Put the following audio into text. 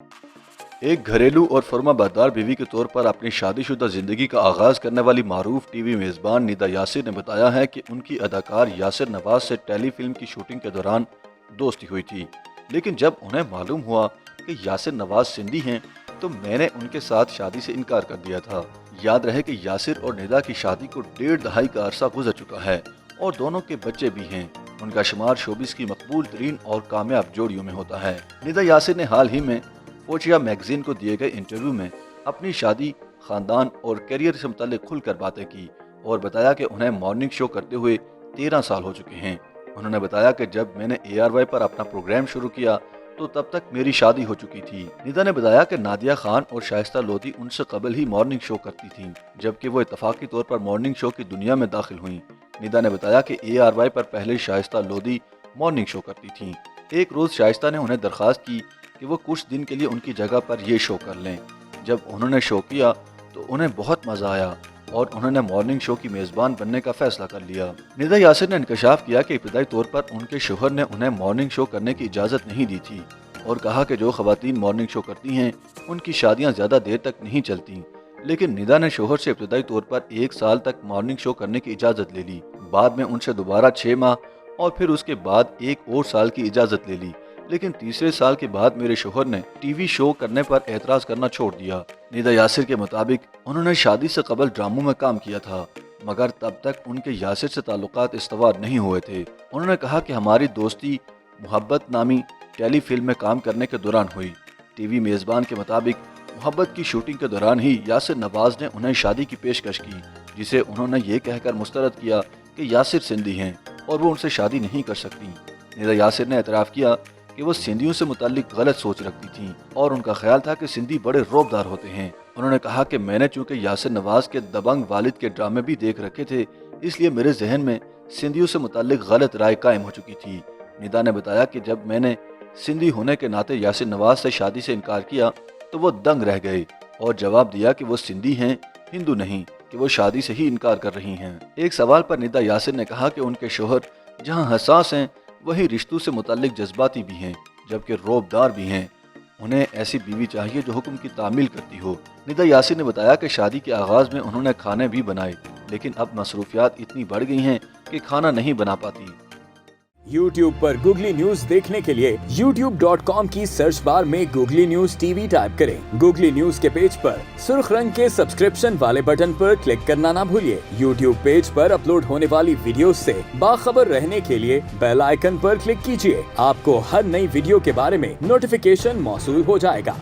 एक घरेलू और फर्माबरदार बीवी के तौर पर अपनी शादीशुदा जिंदगी का आगाज करने वाली मारूफ टीवी मेजबान निदा यासिर ने बताया है कि उनकी अदाकार यासिर नवाज से टेली फिल्म की शूटिंग के दौरान दोस्ती हुई थी, लेकिन जब उन्हें मालूम हुआ कि यासिर नवाज सिंधी हैं तो मैंने उनके साथ शादी से इनकार कर दिया था। याद रहे कि यासिर और निदा की शादी को 1.5 दहाई का अरसा गुजर चुका है और दोनों के बच्चे भी हैं। उनका शुमार शोबिस की मकबूल तरीन और कामयाब जोड़ियों में होता है। निदा यासिर ने हाल ही में फोचिया मैगजीन को दिए गए इंटरव्यू में अपनी शादी, खानदान और करियर से मुताल्लिक खुलकर बातें की और बताया कि उन्हें मॉर्निंग शो करते हुए 13 साल हो चुके हैं। उन्होंने बताया कि जब मैंने ARY पर अपना प्रोग्राम शुरू किया तो तब तक मेरी शादी हो चुकी थी। निदा ने बताया कि नादिया खान और शाइस्ता लोधी उनसे कबल ही मॉर्निंग शो करती थीं, जबकि वो इत्तफाकी तौर पर मॉर्निंग शो की दुनिया में दाखिल हुई। निदा ने बताया कि ARY पर पहले शाइस्ता लोधी मॉर्निंग शो करती थीं। एक रोज़ शाइस्ता ने उन्हें दरख्वास्त की कि वो कुछ दिन के लिए उनकी जगह पर ये शो कर लें। जब उन्होंने शो किया तो उन्हें बहुत मज़ा आया और उन्होंने मॉर्निंग शो की मेज़बान बनने का फैसला कर लिया। निदा यासिर ने इंकशाफ किया कि इब्तदाई तौर पर उनके शोहर ने उन्हें मॉर्निंग शो करने की इजाज़त नहीं दी थी और कहा कि जो ख़वातीन मॉर्निंग शो करती हैं उनकी शादियाँ ज़्यादा देर तक नहीं चलती, लेकिन निदा ने शोहर से इब्तदाई तौर पर 1 साल तक मॉर्निंग शो करने की इजाज़त ले ली। बाद में उनसे दोबारा 6 माह और फिर उसके बाद 1 और साल की इजाज़त ले ली, लेकिन तीसरे साल के बाद मेरे शोहर ने टीवी शो करने पर एतराज़ करना छोड़ दिया। निदा यासिर के मुताबिक उन्होंने शादी से कबल ड्रामों में काम किया था, मगर तब तक उनके यासिर से ताल्लुकात इस्तवार नहीं हुए थे। उन्होंने कहा कि हमारी दोस्ती मोहब्बत नामी टेली फिल्म में काम करने के दौरान हुई। टीवी मेज़बान के मुताबिक मोहब्बत की शूटिंग के दौरान ही यासिर नवाज ने उन्हें शादी की पेशकश की, जिसे उन्होंने ये कहकर मुस्तरद किया कि यासिर सिंधी हैं और वो उनसे शादी नहीं कर सकती। निदा यासिर ने एतराफ़ किया कि वो सिंधियों से मुताल्लिक गलत सोच रखती थीं और उनका ख्याल था कि सिंधी बड़े रौबदार होते हैं। उन्होंने कहा कि मैंने चूंकि यासिर नवाज के दबंग वालिद के ड्रामे भी देख रखे थे, इसलिए मेरे जहन में सिंधियों से मुताल्लिक गलत राय कायम हो चुकी थी। निदा ने बताया कि जब मैंने सिंधी होने के नाते यासिर नवाज से शादी से इनकार किया तो वो दंग रह गए और जवाब दिया कि वो सिंधी हैं, हिंदू नहीं, कि वो शादी से ही इनकार कर रही हैं। एक सवाल पर निदा यासिर ने कहा कि उनके शोहर जहाँ हसास हैं वही रिश्तों से मुताल्लिक जज्बाती भी हैं, जबकि रौबदार भी हैं। उन्हें ऐसी बीवी चाहिए जो हुक्म की तामील करती हो। निदा यासिर ने बताया कि शादी के आगाज़ में उन्होंने खाने भी बनाए, लेकिन अब मसरूफियात इतनी बढ़ गई हैं कि खाना नहीं बना पाती। YouTube पर गूगली न्यूज देखने के लिए youtube.com की सर्च बार में गूगली न्यूज TV टाइप करें। गूगली न्यूज के पेज पर सुर्ख रंग के सब्सक्रिप्शन वाले बटन पर क्लिक करना ना भूलिए। YouTube पेज पर अपलोड होने वाली वीडियोस से बाखबर रहने के लिए बेल आइकन पर क्लिक कीजिए। आपको हर नई वीडियो के बारे में नोटिफिकेशन मौसूल हो जाएगा।